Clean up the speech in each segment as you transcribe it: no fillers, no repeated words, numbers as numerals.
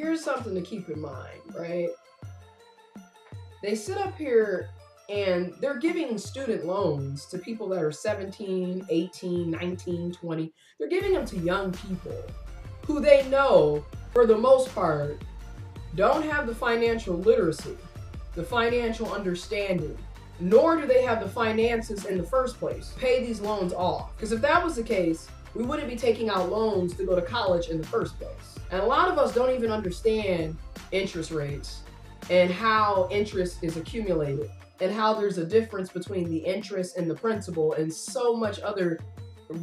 here's something to keep in mind, right? They sit up here and they're giving student loans to people that are 17, 18, 19, 20. They're giving them to young people who they know, for the most part, don't have the financial literacy, the financial understanding, nor do they have the finances in the first place to pay these loans off. Because if that was the case, we wouldn't be taking out loans to go to college in the first place. And a lot of us don't even understand interest rates and how interest is accumulated and how there's a difference between the interest and the principal and so much other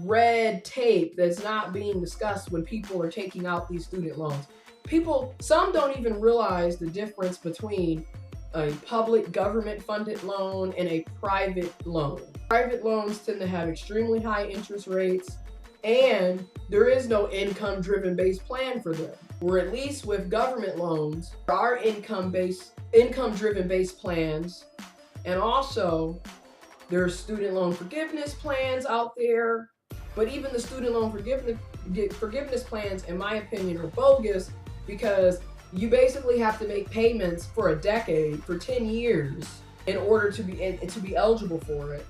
red tape that's not being discussed when people are taking out these student loans. Some don't even realize the difference between a public government funded loan and a private loan. Private loans tend to have extremely high interest rates, and there is no income driven based plan for them. Or at least with government loans, there are income driven based plans, and also there's student loan forgiveness plans out there. But even the student loan forgiveness plans, in my opinion, are bogus, because you basically have to make payments for a decade, for 10 years, in order to be eligible for it.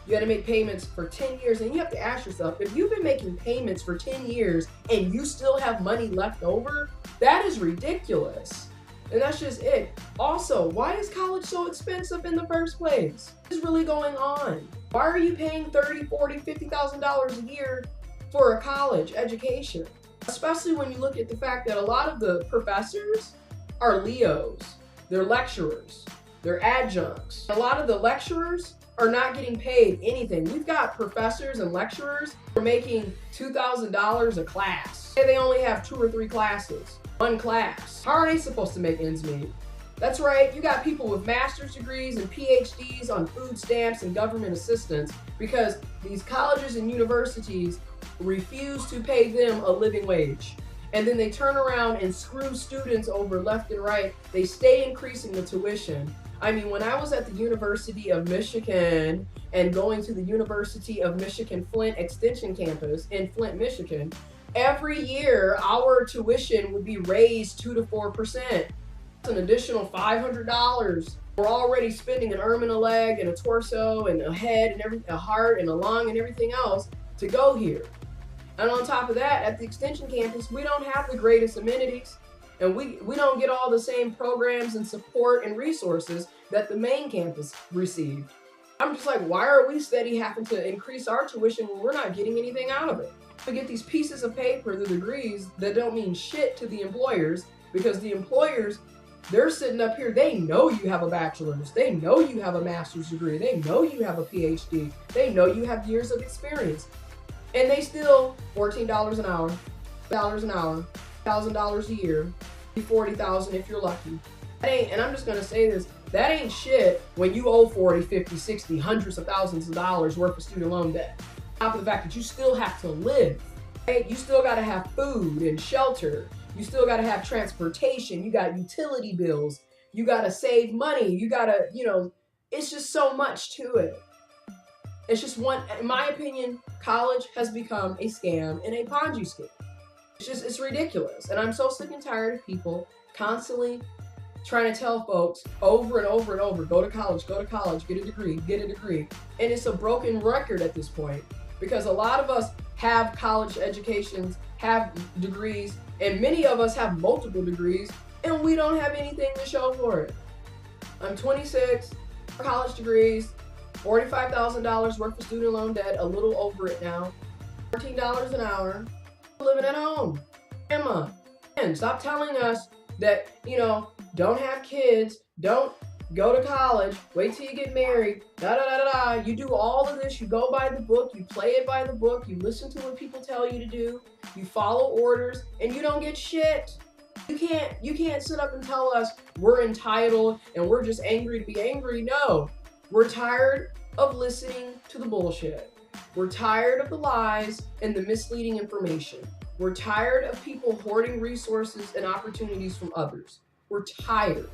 You got to make payments for 10 years, and you have to ask yourself, if you've been making payments for 10 years and you still have money left over, that is ridiculous. And that's just it. Also, why is college so expensive in the first place? What is really going on? Why are you paying $30,000, $40,000, $50,000 a year for a college education? Especially when you look at the fact that a lot of the professors are Leos. They're lecturers. They're adjuncts. A lot of the lecturers are not getting paid anything. We've got professors and lecturers who are making $2,000 a class. Say they only have 2 or 3 classes. One class. How are they supposed to make ends meet? That's right, you got people with master's degrees and PhDs on food stamps and government assistance because these colleges and universities refuse to pay them a living wage. And then they turn around and screw students over left and right. They stay increasing the tuition. I mean, when I was at the University of Michigan and going to the University of Michigan Flint Extension Campus in Flint, Michigan, every year our tuition would be raised 2 to 4%. That's an additional $500. We're already spending an arm and a leg and a torso and a head and a heart and a lung and everything else to go here. And on top of that, at the Extension Campus, we don't have the greatest amenities. And we don't get all the same programs and support and resources that the main campus received. I'm just like, why are we steady having to increase our tuition when we're not getting anything out of it? We get these pieces of paper, the degrees, that don't mean shit to the employers, because the employers, they're sitting up here, they know you have a bachelor's, they know you have a master's degree, they know you have a PhD, they know you have years of experience. And they still $14 an hour, $1,000 a year, $40,000 if you're lucky. And I'm just gonna say this, that ain't shit when you owe 40, 50, 60, hundreds of thousands of dollars worth of student loan debt. On top of the fact that you still have to live, right? You still gotta have food and shelter. You still gotta have transportation. You got utility bills. You gotta save money. You gotta, it's just so much to it. It's just in my opinion, college has become a scam and a Ponzi scheme. It's ridiculous. And I'm so sick and tired of people constantly trying to tell folks over and over and over, go to college, get a degree. And it's a broken record at this point, because a lot of us have college educations, have degrees, and many of us have multiple degrees, and we don't have anything to show for it. I'm 26, college degrees, $45,000 worth of student loan debt, a little over it now, $14 an hour, living at home. Grandma, and stop telling us that, don't have kids, don't go to college, wait till you get married, You do all of this, you go by the book, you play it by the book, you listen to what people tell you to do, you follow orders, and you don't get shit. You can't sit up and tell us we're entitled and we're just angry to be angry. No, we're tired of listening to the bullshit. We're tired of the lies and the misleading information. We're tired of people hoarding resources and opportunities from others. We're tired.